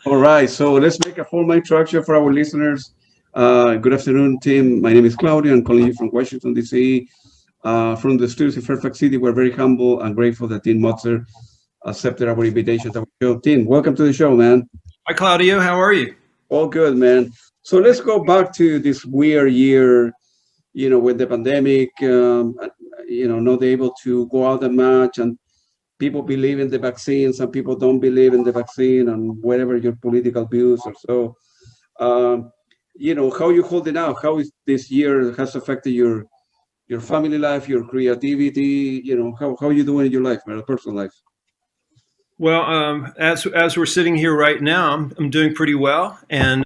All right, so let's make a formal introduction for our listeners. Good afternoon, Tim. My name is Claudio. I'm calling you from Washington, D.C. From the studios in Fairfax City. We're very humble and grateful that Tim Motzer accepted our invitation to our show. Tim, welcome to the show, man. Hi, Claudio. How are you? All good, man. So let's go back to this weird year, with the pandemic, not able to go out that much, and people believe in the vaccine, some people don't believe in the vaccine, and whatever your political views or so. How you holding out? How is this year has affected your family life, your creativity? How you doing in your life, man, personal life? Well, as we're sitting here right now, I'm doing pretty well, and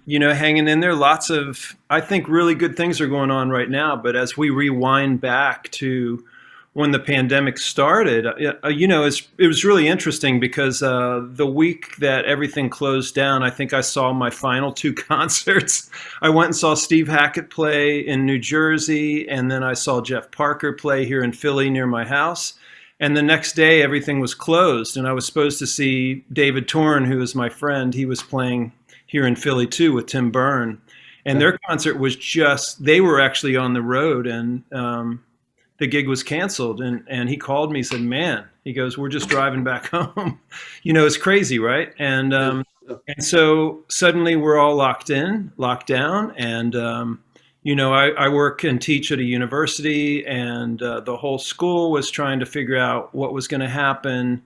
hanging in there. Lots of, I think, really good things are going on right now. But as we rewind back to when the pandemic started, it was really interesting because the week that everything closed down, I think I saw my final two concerts. I went and saw Steve Hackett play in New Jersey, and then I saw Jeff Parker play here in Philly near my house. And the next day, everything was closed, and I was supposed to see David Torn, who is my friend. He was playing here in Philly too with Tim Byrne, and their concert was they were actually on the road, and the gig was canceled. And he called me, said, "Man," he goes, "we're just driving back home." It's crazy, right? And so suddenly we're all locked down, and I work and teach at a university, and the whole school was trying to figure out what was going to happen.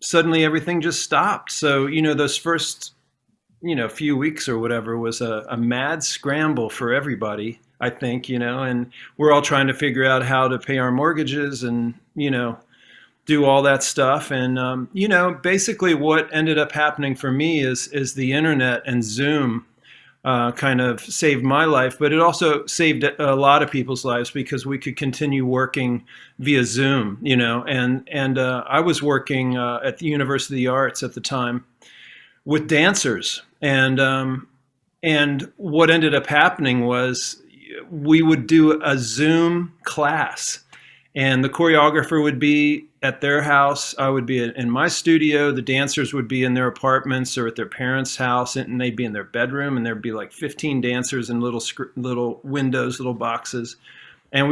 Suddenly everything just stopped. So, those first, few weeks or whatever was a mad scramble for everybody, I think, and we're all trying to figure out how to pay our mortgages and, do all that stuff. And, basically what ended up happening for me is the internet and Zoom kind of saved my life, but it also saved a lot of people's lives because we could continue working via Zoom, and I was working at the University of the Arts at the time with dancers, and what ended up happening was we would do a Zoom class, and the choreographer would be at their house. I would be in my studio. The dancers would be in their apartments or at their parents' house, and they'd be in their bedroom, and there'd be like 15 dancers in little windows, little boxes. And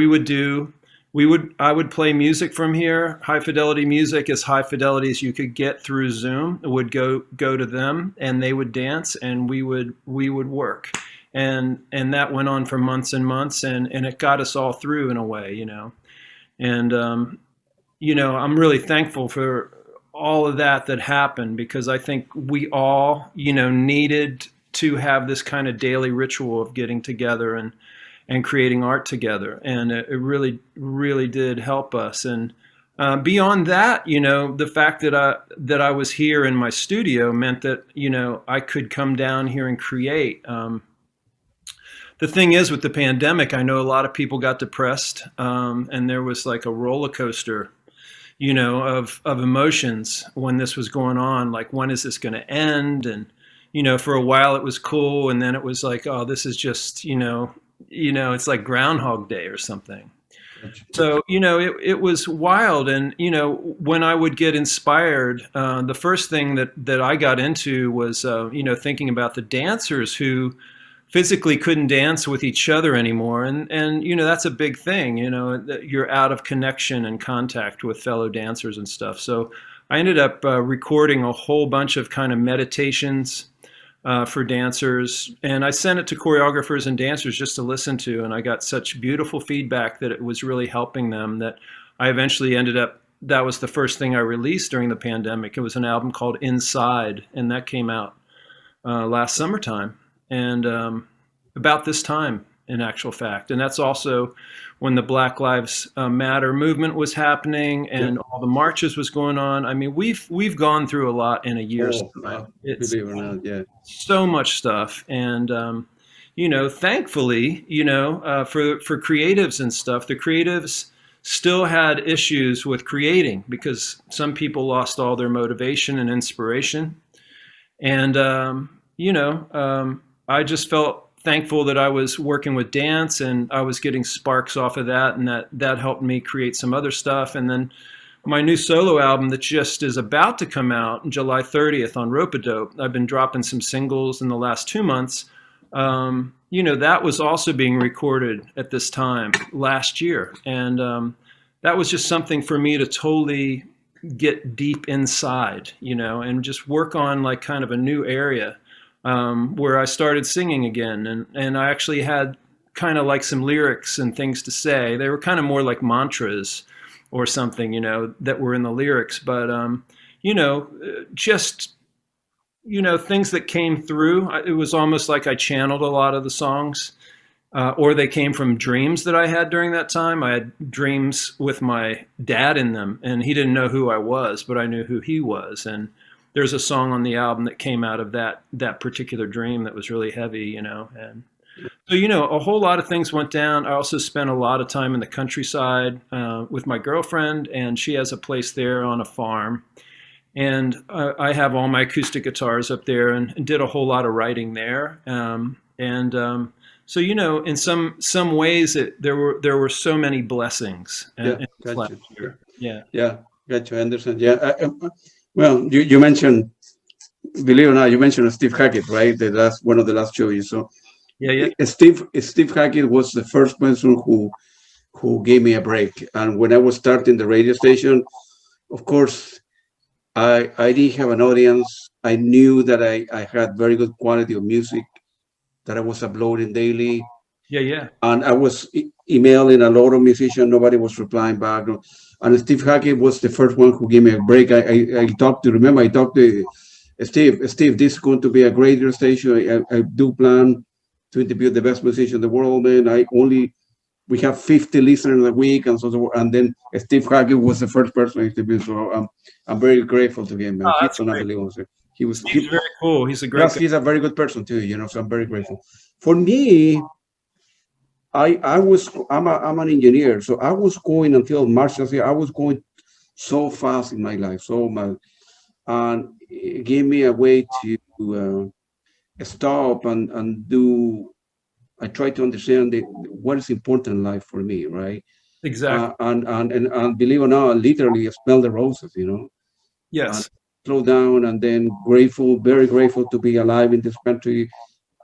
I would play music from here, high fidelity music, as high fidelity as you could get through Zoom. It would go to them, and they would dance, and we would work. And that went on for months and months, and it got us all through in a way, And, I'm really thankful for all of that happened, because I think we all, needed to have this kind of daily ritual of getting together and creating art together. And it really, really did help us. And beyond that, the fact that I was here in my studio meant that, I could come down here and create. The thing is, with the pandemic, I know a lot of people got depressed, and there was like a roller coaster, of emotions when this was going on. Like, when is this going to end? And, for a while it was cool, and then it was like, oh, this is just, it's like Groundhog Day or something. So, it was wild. And, when I would get inspired, the first thing that I got into was, thinking about the dancers who physically couldn't dance with each other anymore. And that's a big thing, that you're out of connection and contact with fellow dancers and stuff. So I ended up recording a whole bunch of kind of meditations for dancers. And I sent it to choreographers and dancers just to listen to. And I got such beautiful feedback that it was really helping them, that I eventually ended up, that was the first thing I released during the pandemic. It was an album called Inside, and that came out last summertime. And about this time, in actual fact. And that's also when the Black Lives Matter movement was happening, and all the marches was going on. I mean, we've gone through a lot in a year's time. It's so much stuff. And, thankfully, for creatives and stuff, the creatives still had issues with creating, because some people lost all their motivation and inspiration. And, I just felt thankful that I was working with dance, and I was getting sparks off of that, and that helped me create some other stuff. And then my new solo album that just is about to come out on July 30th on Rope-A-Dope. I've been dropping some singles in the last 2 months. That was also being recorded at this time last year. And that was just something for me to totally get deep inside, and just work on like kind of a new area where I started singing again. And I actually had kind of like some lyrics and things to say. They were kind of more like mantras or something, that were in the lyrics. But, just, things that came through. It was almost like I channeled a lot of the songs, or they came from dreams that I had during that time. I had dreams with my dad in them, and he didn't know who I was, but I knew who he was. And there's a song on the album that came out of that particular dream that was really heavy, and so, a whole lot of things went down. I also spent a lot of time in the countryside with my girlfriend, and she has a place there on a farm. And I have all my acoustic guitars up there and did a whole lot of writing there. So, in some ways, there were so many blessings. Gotcha. Yeah. Gotcha. I understand. Yeah. Well, you mentioned, believe it or not, you mentioned Steve Hackett, right? One of the last shows you saw. Yeah. Steve Hackett was the first person who gave me a break. And when I was starting the radio station, of course, I didn't have an audience. I knew that I had very good quality of music that I was uploading daily. Yeah. And I was emailing a lot of musicians. Nobody was replying back. And Steve Hackett was the first one who gave me a break. I talked to Steve. Steve, this is going to be a great radio station. I do plan to interview the best musician in the world, man. We have 50 listeners a week, and then Steve Hackett was the first person I interviewed. So I'm very grateful to him, man. He's unbelievable. He's very cool. He's a great guy. He's a very good person too, so I'm very grateful. For me, I'm an engineer, so I was going until March last year. I was going so fast in my life, so much, and it gave me a way to stop and do. I try to understand what is important in life for me, right? Exactly. And believe it or not, literally smell the roses, Yes. Slow down, and then very grateful to be alive in this country.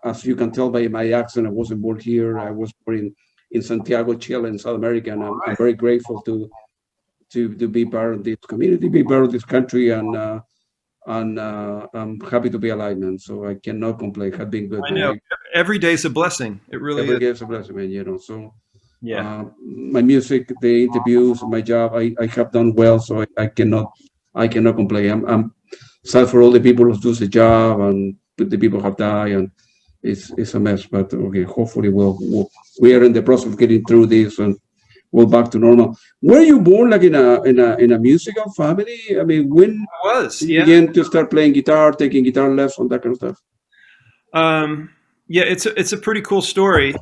As you can tell by my accent, I wasn't born here. I was born in Santiago, Chile, in South America, and I'm very grateful to be part of this community, be part of this country, and I'm happy to be alive, man. So I cannot complain. Have been good. I know. Every day's a blessing. It really every day is a blessing, man. So yeah. My music, the interviews, my job, I have done well. So I cannot complain. I'm sad for all the people who do the job and the people have died, and it's a mess. But okay, hopefully we are in the process of getting through this and we'll back to normal. Were you born like in a musical family? I mean, when you began to start playing guitar, taking guitar lessons, that kind of stuff? Yeah, it's a pretty cool story.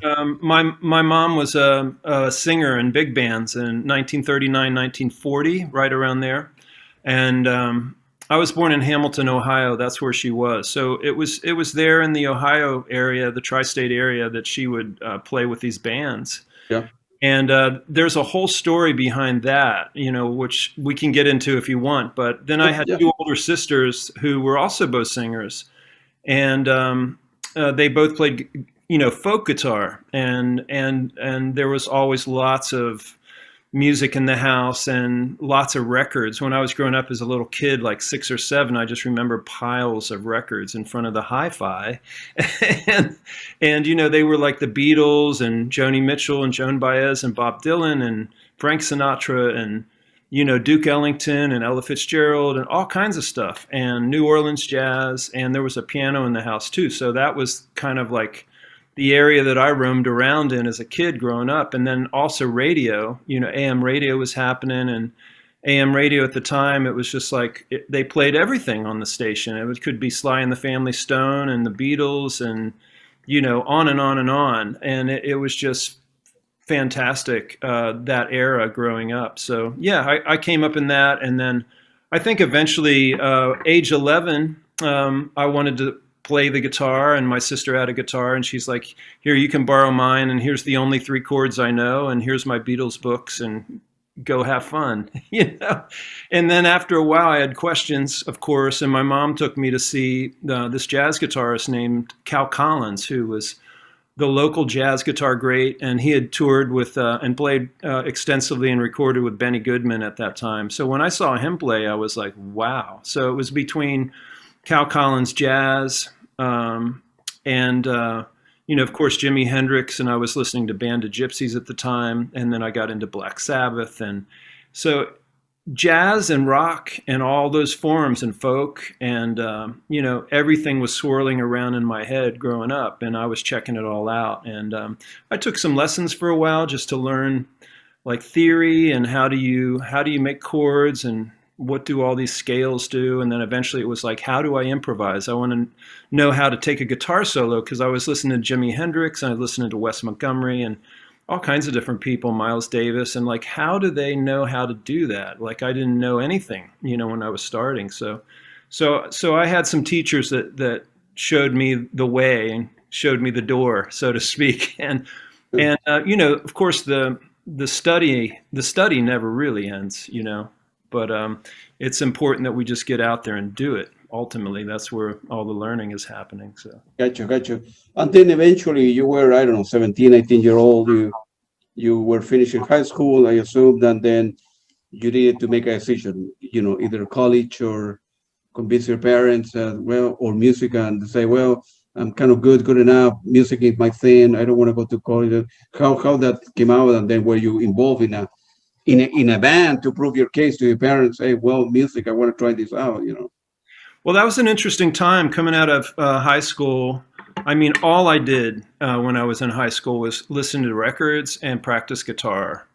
My mom was a singer in big bands in 1939, 1940, right around there, and I was born in Hamilton, Ohio. That's where she was. So it was there in the Ohio area, the tri-state area, that she would play with these bands. Yeah. And there's a whole story behind that, which we can get into if you want. But then I had two older sisters who were also both singers, and they both played, folk guitar, and there was always lots of music in the house and lots of records. When I was growing up as a little kid, like 6 or 7, I just remember piles of records in front of the hi-fi. and they were like the Beatles and Joni Mitchell and Joan Baez and Bob Dylan and Frank Sinatra and, Duke Ellington and Ella Fitzgerald and all kinds of stuff, and New Orleans jazz. And there was a piano in the house too. So that was kind of like the area that I roamed around in as a kid growing up. And then also radio, AM radio was happening, and AM radio at the time, it was just like, they played everything on the station. It could be Sly and the Family Stone and the Beatles and, on and on and on. And it was just fantastic, that era growing up. So yeah, I came up in that. And then I think eventually, age 11, I wanted to play the guitar, and my sister had a guitar, and she's like, here, you can borrow mine, and here's the only 3 chords I know, and here's my Beatles books, and go have fun, you know? And then after a while, I had questions, of course, and my mom took me to see this jazz guitarist named Cal Collins, who was the local jazz guitar great, and he had toured with and played extensively and recorded with Benny Goodman at that time. So when I saw him play, I was like, wow. So it was between Cal Collins jazz and you know, of course, Jimi Hendrix, and I was listening to Band of Gypsies at the time, and then I got into Black Sabbath, and so jazz and rock and all those forms and folk and you know, everything was swirling around in my head growing up, and I was checking it all out. And I took some lessons for a while just to learn like theory and how do you make chords and what do all these scales do. And then eventually it was like, how do I improvise? I want to know how to take a guitar solo, because I was listening to Jimi Hendrix and I was listening to Wes Montgomery and all kinds of different people, Miles Davis, and like, how do they know how to do that? Like, I didn't know anything, you know, when I was starting. So I had some teachers that showed me the way and showed me the door, so to speak. And you know, of course, the study never really ends, you know, but it's important that we just get out there and do it. Ultimately, that's where all the learning is happening. So Gotcha. And then eventually you were, I don't know, 17, 18-year-old. You were finishing high school, I assumed, and then you needed to make a decision, you know, either college or convince your parents, well, or music, and say, well, I'm kind of good enough. Music is my thing. I don't want to go to college. How that came out, and then were you involved in a band to prove your case to your parents? Say, well, music, I want to try this out, you know. Well, that was an interesting time coming out of high school. I mean, all I did when I was in high school was listen to records and practice guitar.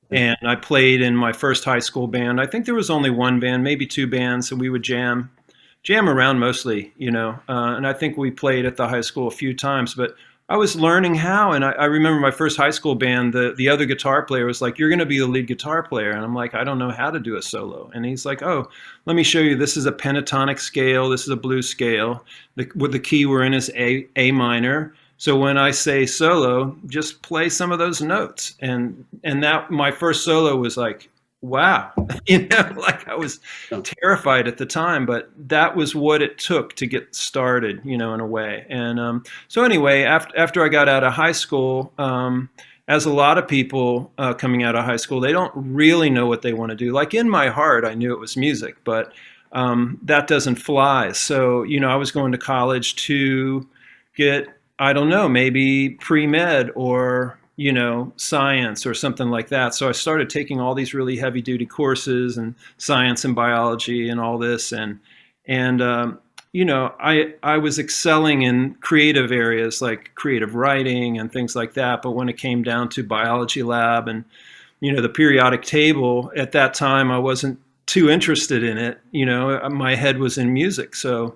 And I played in my first high school band. I think there was only one band, maybe two bands, and we would jam around mostly, you know. And I think we played at the high school a few times, but I was learning how. And I remember my first high school band, the other guitar player was like, you're going to be the lead guitar player. And I'm like, I don't know how to do a solo. And he's like, oh, let me show you. This is a pentatonic scale. This is a blues scale. With the key we're in is A minor. So when I say solo, just play some of those notes. And that my first solo was like, wow, you know, like I was terrified at the time, but that was what it took to get started, you know, in a way. And so anyway, after I got out of high school, as a lot of people coming out of high school, they don't really know what they want to do. Like in my heart, I knew it was music, but that doesn't fly. So, you know, I was going to college to get, I don't know, maybe pre-med or, you know, science or something like that. So I started taking all these really heavy duty courses and science and biology and all this. And you know, I was excelling in creative areas like creative writing and things like that. But when it came down to biology lab and, you know, the periodic table at that time, I wasn't too interested in it. You know, my head was in music. So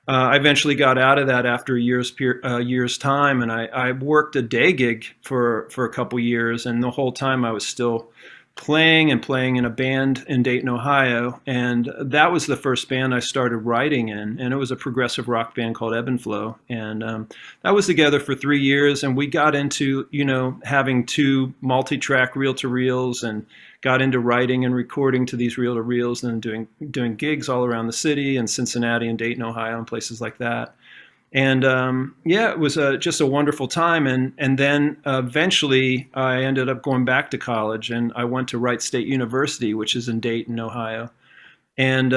I eventually got out of that after a year's time, and I worked a day gig for a couple years, and the whole time I was still playing in a band in Dayton, Ohio, and that was the first band I started writing in, and it was a progressive rock band called Ebb and Flow, and that was together for 3 years, and we got into, you know, having 2 multi-track reel-to-reels and got into writing and recording to these reel-to-reels and doing gigs all around the city and Cincinnati and Dayton, Ohio, and places like that. And yeah, it was just a wonderful time. And then eventually I ended up going back to college, and I went to Wright State University, which is in Dayton, Ohio. And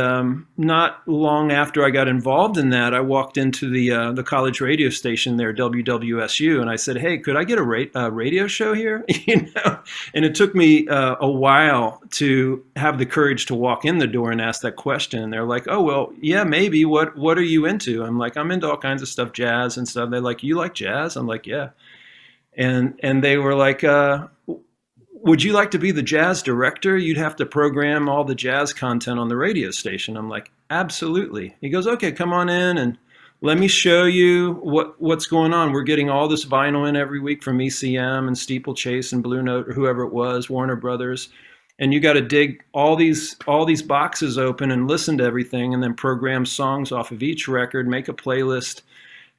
not long after I got involved in that, I walked into the college radio station there, WWSU, and I said, "Hey, could I get a radio show here?" You know, and it took me a while to have the courage to walk in the door and ask that question. And they're like, "Oh, well, yeah, maybe. What are you into?" I'm like, "I'm into all kinds of stuff, jazz and stuff." They're like, "You like jazz?" I'm like, "Yeah." And they were like, "Would you like to be the jazz director? You'd have to program all the jazz content on the radio station." I'm like, "Absolutely." He goes, "Okay, come on in and let me show you what's going on. We're getting all this vinyl in every week from ECM and Steeplechase and Blue Note or whoever it was, Warner Brothers. And you got to dig all these boxes open and listen to everything and then program songs off of each record, make a playlist."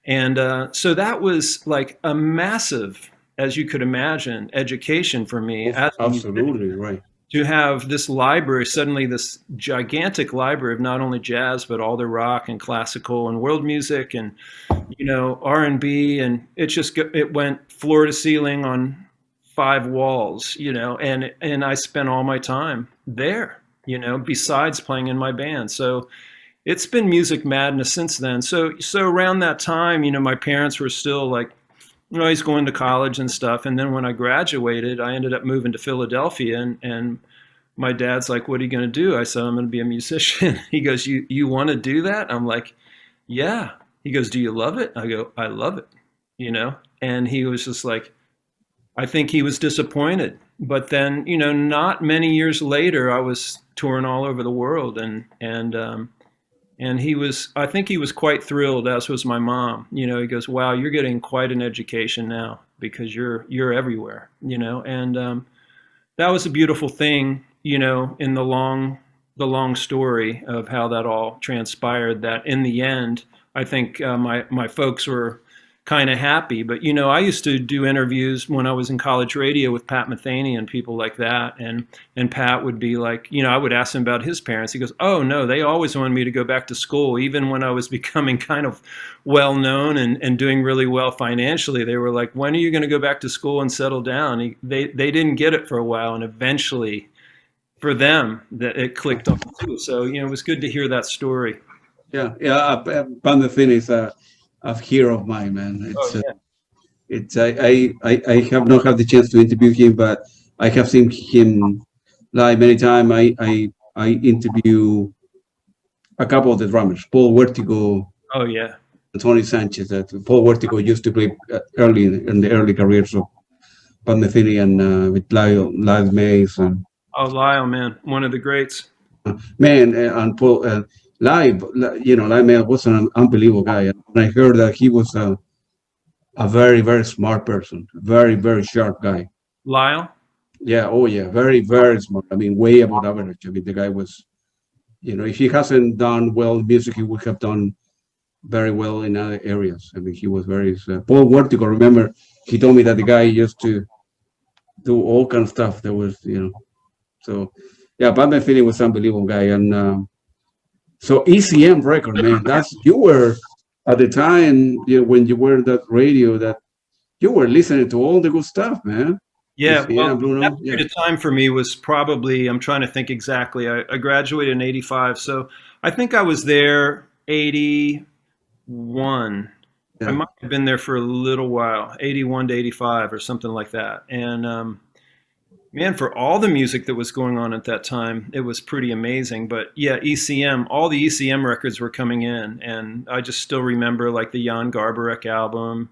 And so that was like a massive, as you could imagine, education for me. Absolutely, right. to have this library, suddenly this gigantic library of not only jazz, but all the rock and classical and world music and, R&B. And it went floor to ceiling on 5 walls, and I spent all my time there, besides playing in my band. So it's been music madness since then. So around that time, my parents were still like, he's going to college and stuff. And then when I graduated, I ended up moving to Philadelphia, and my dad's like, what are you going to do? I said, I'm going to be a musician. He goes, you want to do that? I'm like, yeah. He goes, do you love it? I go, I love it, and he was just like, I think he was disappointed. But then, not many years later, I was touring all over the world, and I think he was quite thrilled, as was my mom. He goes, wow, you're getting quite an education now because you're everywhere, and that was a beautiful thing, in the long story of how that all transpired, that in the end, I think my folks were kind of happy. But, I used to do interviews when I was in college radio with Pat Metheny and people like that. And Pat would be like, I would ask him about his parents. He goes, oh, no, they always wanted me to go back to school. Even when I was becoming kind of well-known and doing really well financially, they were like, when are you going to go back to school and settle down? They didn't get it for a while. And eventually, for them, that it clicked on too. So, it was good to hear that story. Yeah. Pat Metheny is a hero of mine, man. I have not had the chance to interview him, but I have seen him live many times. I interview a couple of the drummers, Paul Vertigo. Oh yeah. And Tony Sanchez. Paul Vertigo used to play early in the early careers of Pat Metheny and with Lyle Mays. Lyle, man, one of the greats. Man, and Paul. Live, Mail was an unbelievable guy. And I heard that he was a very, very smart person, very, very sharp guy. Lyle? Yeah, oh yeah, very, very smart. I mean, way above average. I mean, the guy was, if he hasn't done well in music, he would have done very well in other areas. I mean, he was very, Paul Vertigo, remember, he told me that the guy used to do all kind of stuff. There was, so yeah, Pat Metheny was an unbelievable guy. And, so ECM record, man, you were at the time, when you were that radio, that you were listening to all the good stuff, man. Yeah, that period of time for me was probably, I'm trying to think exactly. I graduated in 85, so I think I was there 81. Yeah. I might have been there for a little while, 81 to 85 or something like that. And man, for all the music that was going on at that time, it was pretty amazing. But yeah, ECM, all the ECM records were coming in. And I just still remember like the Jan Garbarek album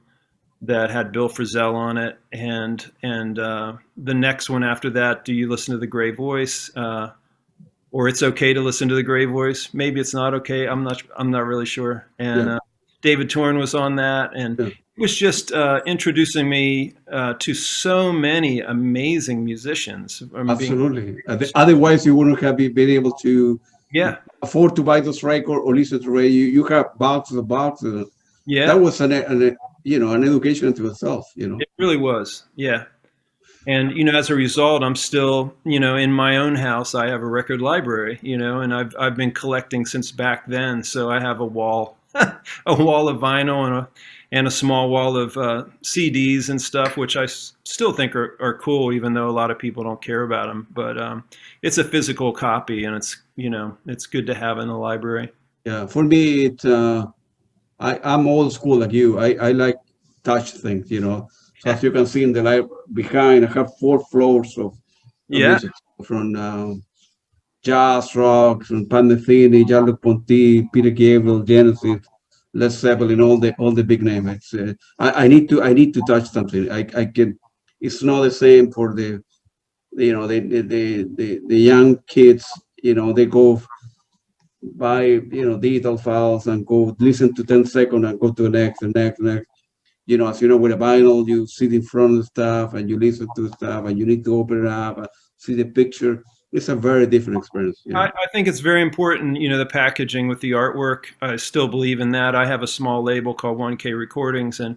that had Bill Frisell on it. And the next one after that, Do You Listen to the Gray Voice? Or It's Okay to Listen to the Gray Voice. Maybe it's not okay. I'm not really sure. And David Torn was on that. And it was just introducing me to so many amazing musicians. Absolutely. Otherwise, you wouldn't have been able to afford to buy those records or listen to radio. You have boxes of boxes. Yeah, that was an education to itself. It really was. Yeah, and as a result, I'm still in my own house. I have a record library. And I've been collecting since back then. So I have a wall of vinyl and a small wall of CDs and stuff, which I still think are cool, even though a lot of people don't care about them. But it's a physical copy, and it's good to have in the library. Yeah, for me, I'm old school like you. I like touch things, So as you can see in the library behind, I have 4 floors of music from jazz, rock, from Pat Metheny, Jean-Luc Ponty, Peter Gabriel, Genesis, Led Zeppelin, all the big names. I need to touch something. I can. It's not the same for the young kids. They go buy digital files and go listen to 10 seconds and go to the next. As with a vinyl, you sit in front of the stuff and you listen to stuff and you need to open it up and see the picture. It's a very different experience. I think it's very important, the packaging with the artwork. I still believe in that. I have a small label called 1K Recordings, and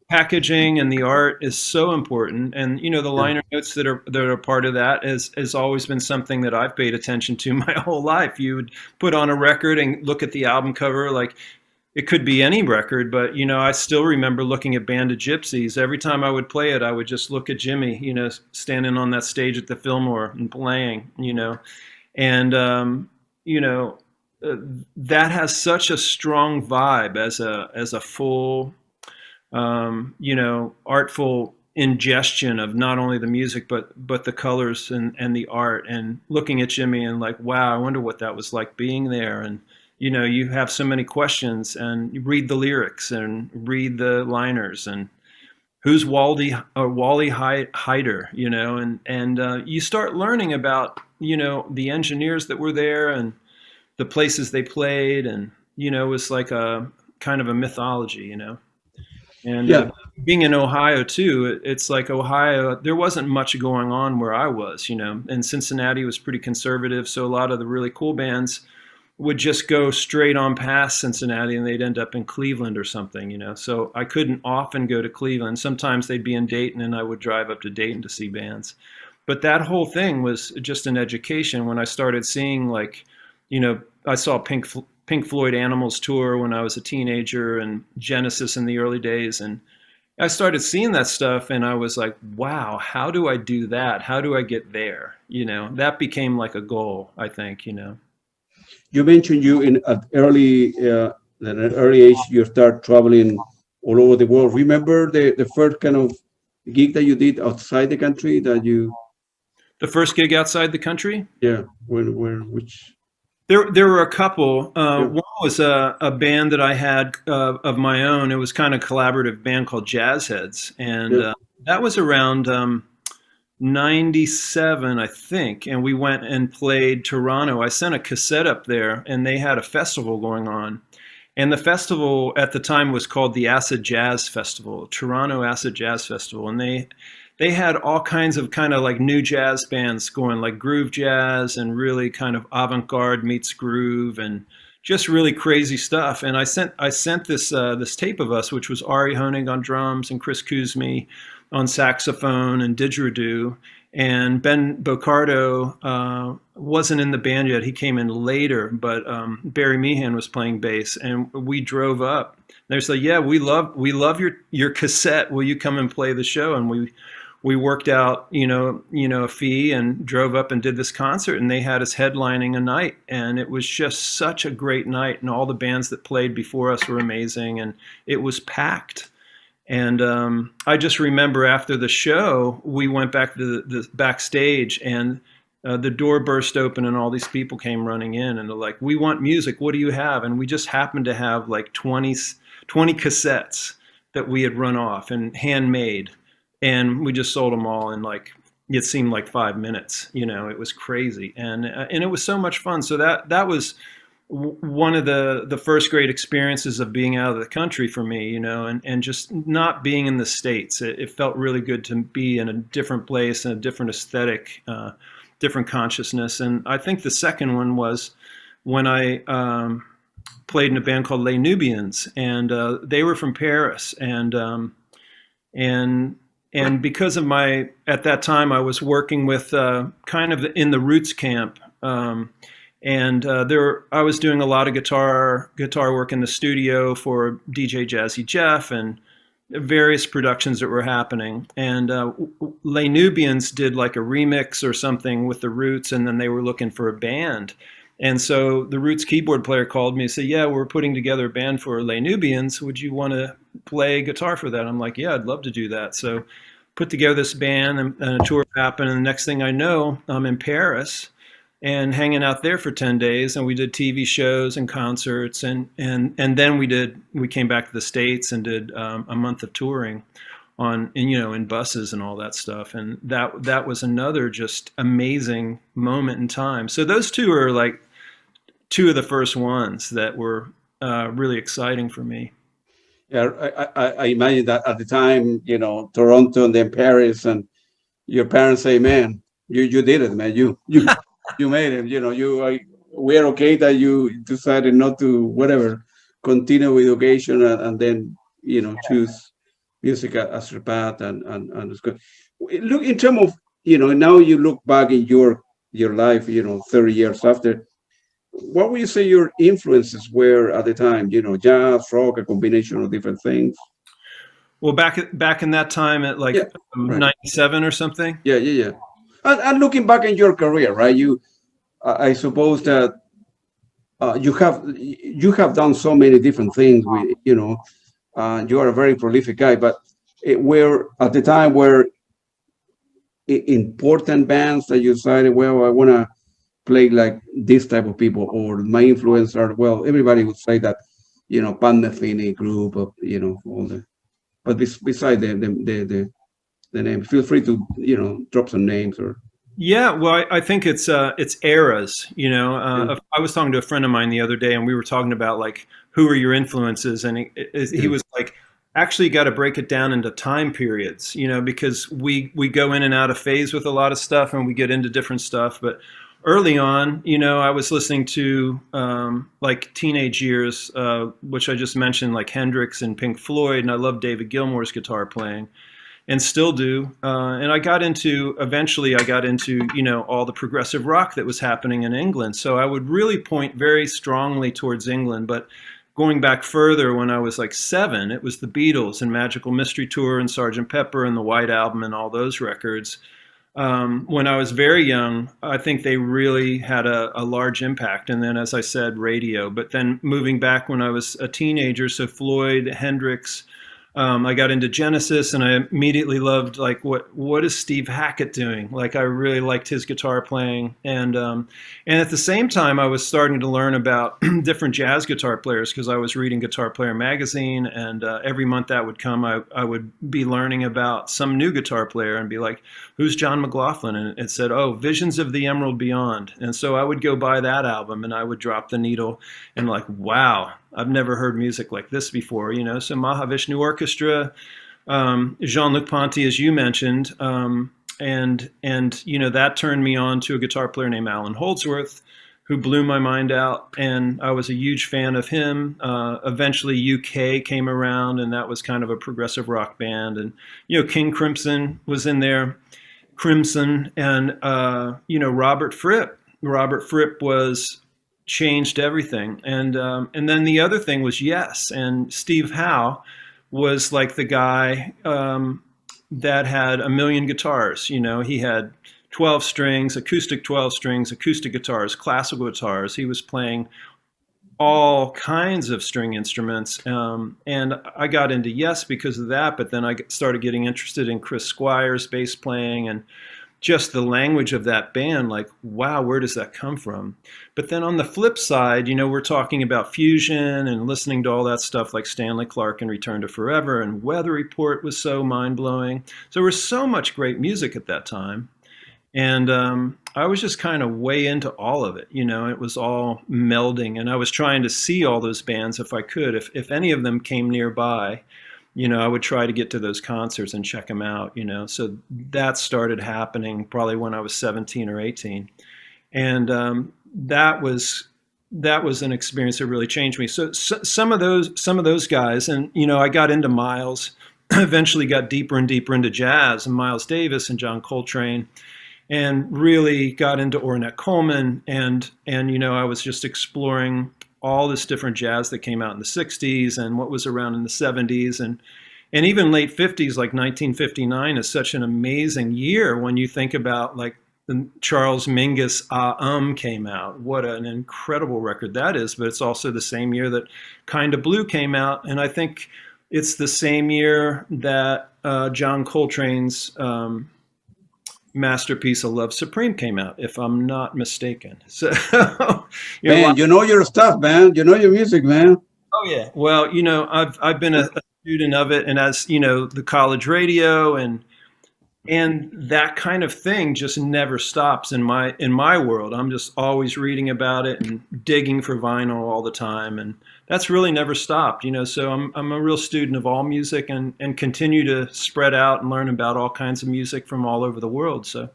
packaging and the art is so important, and the liner notes that are part of that has always been something that I've paid attention to my whole life. You would put on a record and look at the album cover, like it could be any record, but I still remember looking at Band of Gypsies. Every time I would play it, I would just look at Jimmy, standing on that stage at the Fillmore and playing, and that has such a strong vibe as a full artful ingestion of not only the music but the colors and the art, and looking at Jimmy and like, wow, I wonder what that was like being there. And you have so many questions, and you read the lyrics and read the liners, and who's Wally Hyder, and you start learning about the engineers that were there and the places they played, and it was like a kind of a mythology, and being in Ohio too, it's like Ohio, there wasn't much going on where I was, and Cincinnati was pretty conservative, so a lot of the really cool bands would just go straight on past Cincinnati and they'd end up in Cleveland or something, so I couldn't often go to Cleveland. Sometimes they'd be in Dayton and I would drive up to Dayton to see bands. But that whole thing was just an education. When I started seeing, like, I saw Pink Floyd Animals tour when I was a teenager, and Genesis in the early days, and I started seeing that stuff and I was like, wow, how do I do that? How do I get there? That became like a goal, I think. You mentioned you at an early age you start traveling all over the world. Remember the first kind of gig that you did outside the country The first gig outside the country? Yeah, which? There were a couple. One was a band that I had of my own. It was kind of a collaborative band called Jazz Heads, and that was around 97, I think, and we went and played Toronto. I sent a cassette up there, and they had a festival going on. And the festival at the time was called the Acid Jazz Festival, Toronto Acid Jazz Festival. And they had all kinds of kind of like new jazz bands going, like groove jazz and really kind of avant-garde meets groove and just really crazy stuff. And I sent this tape of us, which was Ari Honig on drums and Chris Kuzmi on saxophone and didgeridoo. And Ben Bocardo wasn't in the band yet. He came in later, but Barry Meehan was playing bass, and we drove up. They're like, yeah, we love your cassette. Will you come and play the show? And we worked out, a fee and drove up and did this concert, and they had us headlining a night, and it was just such a great night. And all the bands that played before us were amazing, and it was packed. And I just remember after the show, we went back to the backstage, and the door burst open and all these people came running in, and they're like, we want music. What do you have? And we just happened to have like 20 cassettes that we had run off and handmade. And we just sold them all in, like, it seemed like 5 minutes. It was crazy. And it was so much fun. So that was one of the first great experiences of being out of the country for me, and just not being in the States. It felt really good to be in a different place and a different aesthetic, different consciousness. And I think the second one was when I played in a band called Les Nubians, and they were from Paris. And because of at that time, I was working with kind of in the Roots camp. I was doing a lot of guitar work in the studio for DJ Jazzy Jeff and various productions that were happening. And Les Nubians did like a remix or something with the Roots, and then they were looking for a band. And so the Roots keyboard player called me and said, yeah, we're putting together a band for Les Nubians. Would you want to play guitar for that? I'm like, yeah, I'd love to do that. So put together this band, and a tour happened. And the next thing I know, I'm in Paris and hanging out there for 10 days. And we did TV shows and concerts. And then we came back to the States and did a month of touring in buses and all that stuff. And that was another just amazing moment in time. So those two are like two of the first ones that were really exciting for me. Yeah, I imagine that at the time, Toronto and then Paris, and your parents say, man, you did it, man. You made it. We're okay that you decided not to, whatever, continue with education and then, choose music as your path, and it's good. Look, in terms of, now you look back in your life, 30 years after, what would you say your influences were at the time? Jazz, rock, a combination of different things. Well, back in that time at like Yeah, right. 97 or something. Yeah. And looking back in your career, right? I suppose that you have done so many different things. You are a very prolific guy, but where at the time were important bands that you decided, well, I want to play like this type of people, or my influence are, well, everybody would say that, Pan Metheny group of, all the, but beside the name, feel free to, drop some names or. Yeah, well, I think it's eras. I was talking to a friend of mine the other day, and we were talking about like who are your influences, and he was like, actually, got to break it down into time periods, because we go in and out of phase with a lot of stuff, and we get into different stuff. But early on, I was listening to like teenage years, which I just mentioned, like Hendrix and Pink Floyd, and I love David Gilmour's guitar playing. And still do. And eventually I got into, all the progressive rock that was happening in England. So I would really point very strongly towards England. But going back further, when I was like 7, it was the Beatles and Magical Mystery Tour and Sgt. Pepper and the White Album and all those records. When I was very young, I think they really had a large impact. And then, as I said, radio. But then moving back when I was a teenager, so Floyd, Hendrix, I got into Genesis, and I immediately loved like what is Steve Hackett doing? Like I really liked his guitar playing, and at the same time I was starting to learn about different jazz guitar players because I was reading Guitar Player magazine, and every month that would come, I would be learning about some new guitar player and be like, who's John McLaughlin? And it said, oh, Visions of the Emerald Beyond, and so I would go buy that album and I would drop the needle and like, wow, I've never heard music like this before, So Mahavishnu Orchestra, Jean-Luc Ponty, as you mentioned, and that turned me on to a guitar player named Alan Holdsworth, who blew my mind out, and I was a huge fan of him. Eventually, UK came around, and that was kind of a progressive rock band, and King Crimson was in there, and Robert Fripp. Robert Fripp changed everything, and then the other thing was Yes, and Steve Howe was like the guy that had a million guitars. He had 12 strings, acoustic 12 strings, acoustic guitars, classical guitars. He was playing all kinds of string instruments, and I got into Yes because of that. But then I started getting interested in Chris Squire's bass playing and just the language of that band, like, wow, where does that come from? But then on the flip side, we're talking about fusion and listening to all that stuff like Stanley Clarke and Return to Forever, and Weather Report was so mind-blowing. So there was so much great music at that time. And I was just kind of way into all of it. It was all melding, and I was trying to see all those bands if I could. If any of them came nearby, I would try to get to those concerts and check them out, So that started happening probably when I was 17 or 18. And that was an experience that really changed me. So some of those guys, and, I got into Miles, eventually got deeper and deeper into jazz, and Miles Davis and John Coltrane, and really got into Ornette Coleman. And I was just exploring all this different jazz that came out in the 60s and what was around in the 70s and even late 50s, like 1959 is such an amazing year when you think about like the Charles Mingus came out. What an incredible record that is, but it's also the same year that Kinda Blue came out, and I think it's the same year that John Coltrane's masterpiece of Love Supreme came out, if I'm not mistaken. So, man, you know your stuff, man. You know your music, man. Oh yeah. Well, I've been a student of it, and as the college radio and that kind of thing just never stops in my world. I'm just always reading about it and digging for vinyl all the time, and that's really never stopped. So I'm a real student of all music and continue to spread out and learn about all kinds of music from all over the world. So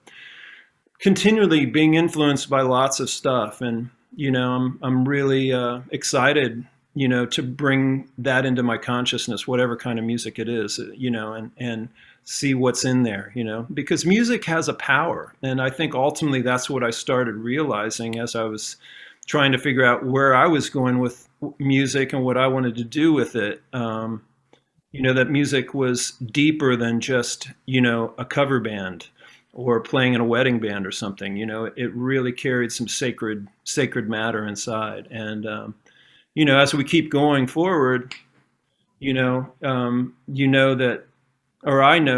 continually being influenced by lots of stuff, and I'm really excited to bring that into my consciousness, whatever kind of music it is, and see what's in there, because music has a power. And I think ultimately that's what I started realizing as I was trying to figure out where I was going with music and what I wanted to do with it. That music was deeper than just, a cover band or playing in a wedding band or something. It really carried some sacred matter inside. And, as we keep going forward, I know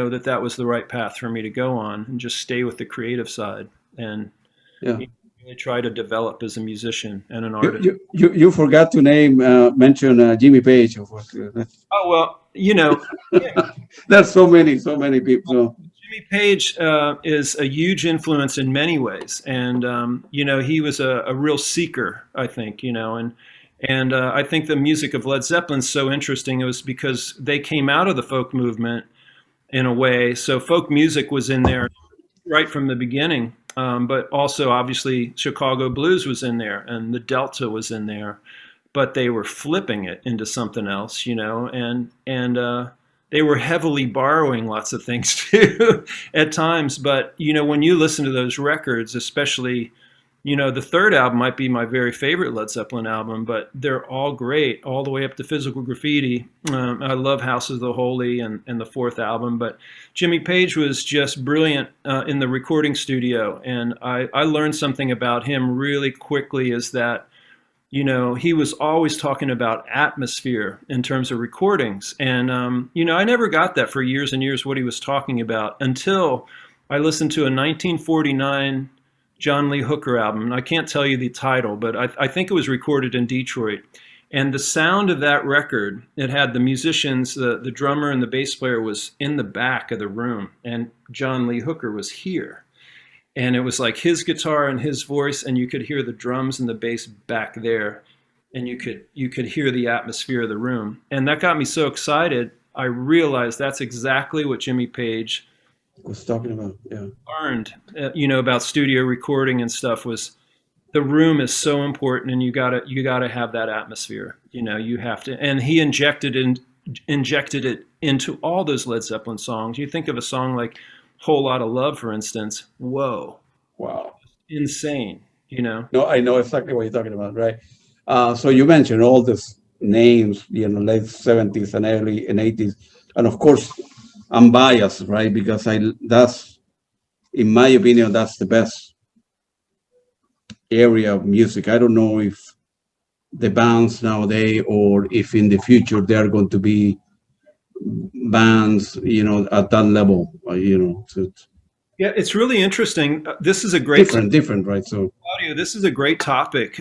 that was the right path for me to go on, and just stay with the creative side and really try to develop as a musician and an artist. You forgot to mention Jimmy Page. Of course. Oh, well, There's so many people. So. Jimmy Page is a huge influence in many ways. And, he was a real seeker, I think, and I think the music of Led Zeppelin's so interesting. It was because they came out of the folk movement in a way. So folk music was in there right from the beginning. But also, obviously, Chicago blues was in there, and the Delta was in there. But they were flipping it into something else, and they were heavily borrowing lots of things too at times. But, when you listen to those records, especially, the third album might be my very favorite Led Zeppelin album, but they're all great, all the way up to Physical Graffiti. I love House of the Holy and the fourth album, but Jimmy Page was just brilliant in the recording studio. And I learned something about him really quickly, is that, he was always talking about atmosphere in terms of recordings. And, I never got that for years and years, what he was talking about, until I listened to a 1949 John Lee Hooker album. And I can't tell you the title, but I think it was recorded in Detroit. And the sound of that record, it had the musicians, the drummer and the bass player was in the back of the room, and John Lee Hooker was here. And it was like his guitar and his voice, and you could hear the drums and the bass back there, and you could hear the atmosphere of the room. And that got me so excited. I realized that's exactly what Jimmy Page was talking about. Learned, about studio recording and stuff, was the room is so important, and you gotta have that atmosphere. You have to. And he injected it into all those Led Zeppelin songs. You think of a song like "Whole Lot of Love," for instance. Whoa! Wow! Insane. No, I know exactly what you're talking about, right? So you mentioned all these names, late 70s and early 80s, and of course, I'm biased, right? Because that's, in my opinion, that's the best area of music. I don't know if the bands nowadays, or if in the future there are going to be bands, at that level, Yeah, it's really interesting. This is a great different, right? So, Claudio, this is a great topic,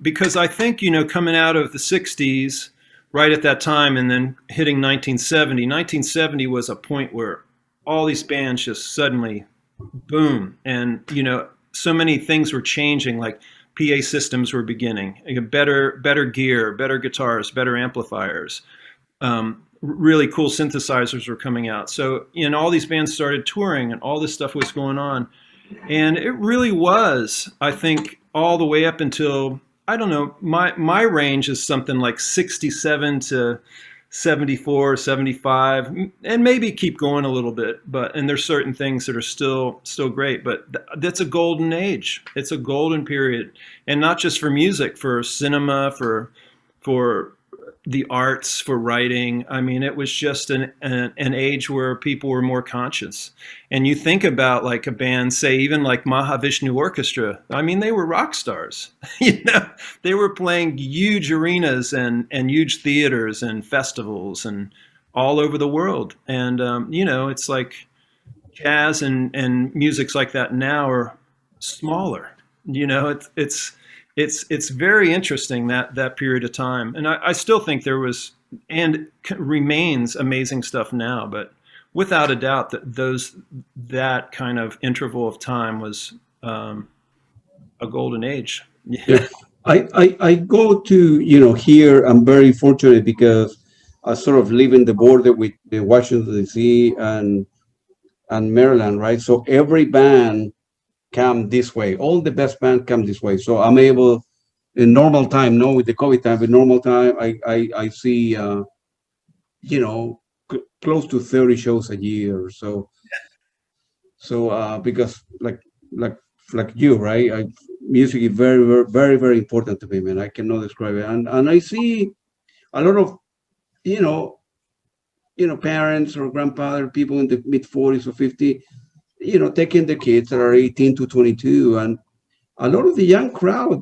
because I think, coming out of the 60s, right at that time, and then hitting 1970 was a point where all these bands just suddenly boom. And, so many things were changing, like PA systems were beginning, better gear, better guitars, better amplifiers, really cool synthesizers were coming out. So, all these bands started touring, and all this stuff was going on. And it really was, I think, all the way up until, I don't know, my range is something like 67 to 74, 75, and maybe keep going a little bit. And there's certain things that are still great, but that's a golden age. It's a golden period. And not just for music, for cinema, for the arts, for writing. I mean, it was just an age where people were more conscious. And you think about like a band, say even like Mahavishnu Orchestra. I mean, they were rock stars. They were playing huge arenas and huge theaters and festivals and all over the world. And it's like jazz and music's like that now are smaller. It's very interesting that period of time, and I still think there was and remains amazing stuff now, but without a doubt that kind of interval of time was a golden age. Yeah. I go to here. I'm very fortunate because I sort of live in the border with the Washington D.C. and Maryland, right? So every band come this way. All the best bands come this way. So I'm able in normal time, no, with the COVID time, in normal time, I see, close to 30 shows a year. So because like like you, right? Music is very, very, very, very important to me, man. I cannot describe it. And I see a lot of, you know, parents or grandfather, people in the mid 40s or 50, taking the kids that are 18 to 22. And a lot of the young crowd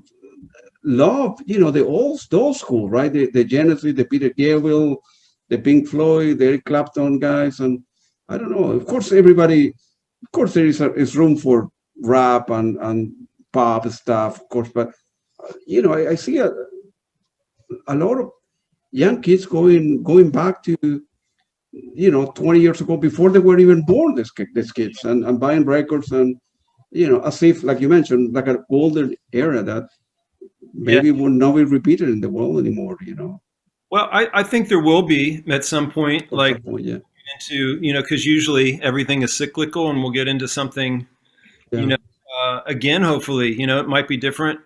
love, the old school, right? The Genesis, the Peter Gabriel, the Pink Floyd, the Eric Clapton guys. And I don't know, of course, there is room for rap and pop stuff, of course, but I see a lot of young kids going back to 20 years ago, before they were even born, these kids, and buying records, and as if, like you mentioned, like an older era that maybe would not be repeated in the world anymore. Well, I think there will be at some point, Yeah. into, because usually everything is cyclical, and we'll get into something, Yeah. again, hopefully, it might be different,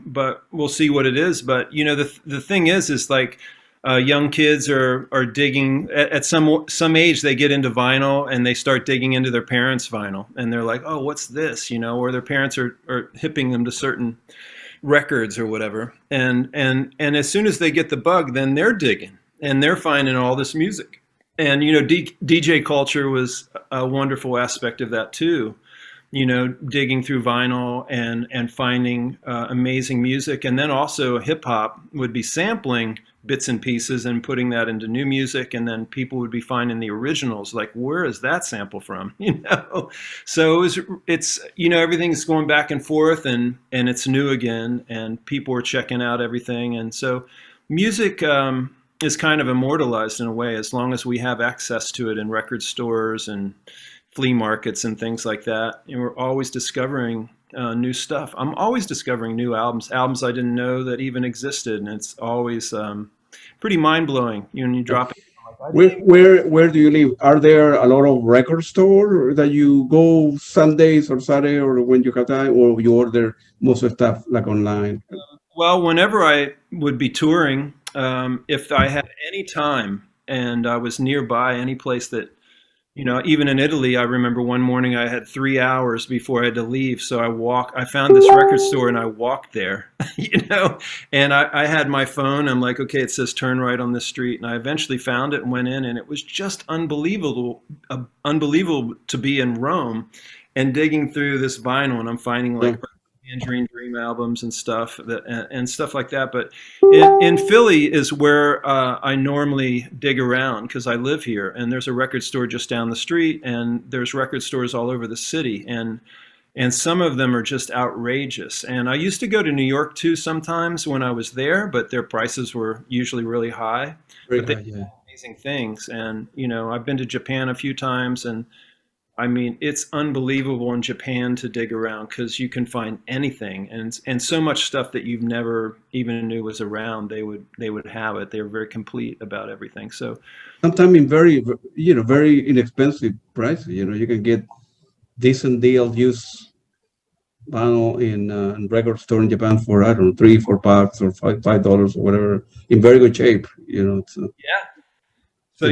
but we'll see what it is. But, the thing is like, young kids are digging at some age. They get into vinyl and they start digging into their parents' vinyl, and they're like, "Oh, what's this?" Or their parents are hipping them to certain records or whatever. And as soon as they get the bug, then they're digging and they're finding all this music. And DJ culture was a wonderful aspect of that too. Digging through vinyl and finding amazing music. And then also hip hop would be sampling bits and pieces and putting that into new music, and then people would be finding the originals, like, where is that sample from? So it's everything's going back and forth, and it's new again, and people are checking out everything. And so music is kind of immortalized in a way, as long as we have access to it in record stores and flea markets and things like that. And we're always discovering new stuff. I'm always discovering new albums I didn't know that even existed, and it's always pretty mind-blowing when you drop it. Where do you live? Are there a lot of record stores that you go Sundays or Saturday, or when you have time, or you order most of the stuff like online? Well, whenever I would be touring, if I had any time and I was nearby any place that, even in Italy, I remember one morning I had 3 hours before I had to leave. So I found this record store and I walked there, and I had my phone. I'm like, okay, it says turn right on this street. And I eventually found it and went in, and it was just unbelievable to be in Rome and digging through this vinyl. And I'm finding like Tangerine Dream albums and stuff and stuff like that. But in Philly is where I normally dig around, because I live here, and there's a record store just down the street, and there's record stores all over the city, and some of them are just outrageous. And I used to go to New York too sometimes when I was there, but their prices were usually really high. But they do amazing things. And I've been to Japan a few times, and I mean, it's unbelievable in Japan to dig around, because you can find anything, and so much stuff that you've never even knew was around. They would have it. They were very complete about everything. So sometimes in very inexpensive prices. You can get decent deal used vinyl in record store in Japan for, I don't know, $3-4 or $5 or whatever, in very good shape. So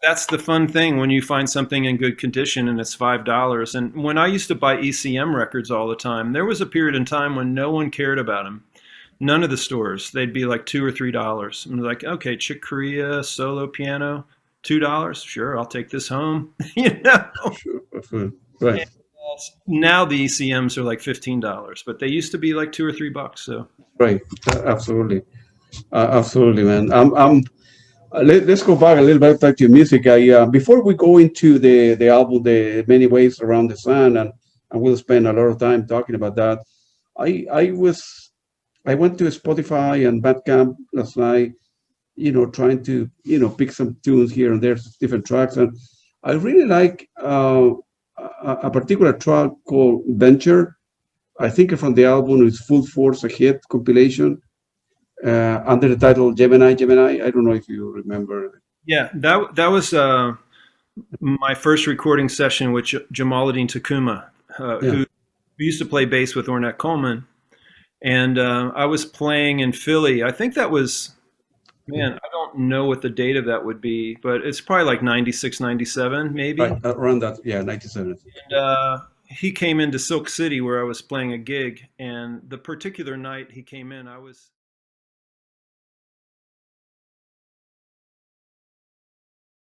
that's the fun thing when you find something in good condition and it's $5. And when I used to buy ECM records all the time, there was a period in time when no one cared about them. None of the stores. They'd be like $2 or $3. I'm like, okay, Chick Corea solo piano, $2. Sure, I'll take this home. Sure. Right. Now the ECMs are like $15, but they used to be like $2 or $3. So right, absolutely, man. Let's go back a little bit back to music. Before we go into the album, the Many Ways Around the Sun, and we'll spend a lot of time talking about that. I went to Spotify and Bandcamp last night, trying to pick some tunes here and there, different tracks, and I really like a particular track called Venture. I think from the album is Full Force, a hit compilation. Under the title Gemini. I don't know if you remember. Yeah, that was my first recording session with Jamaaladeen Tacuma, who used to play bass with Ornette Coleman. And I was playing in Philly. I think that was, man, I don't know what the date of that would be, but it's probably like 96, 97, maybe. Right, around that, yeah, 97. And he came into Silk City where I was playing a gig. And the particular night he came in, I was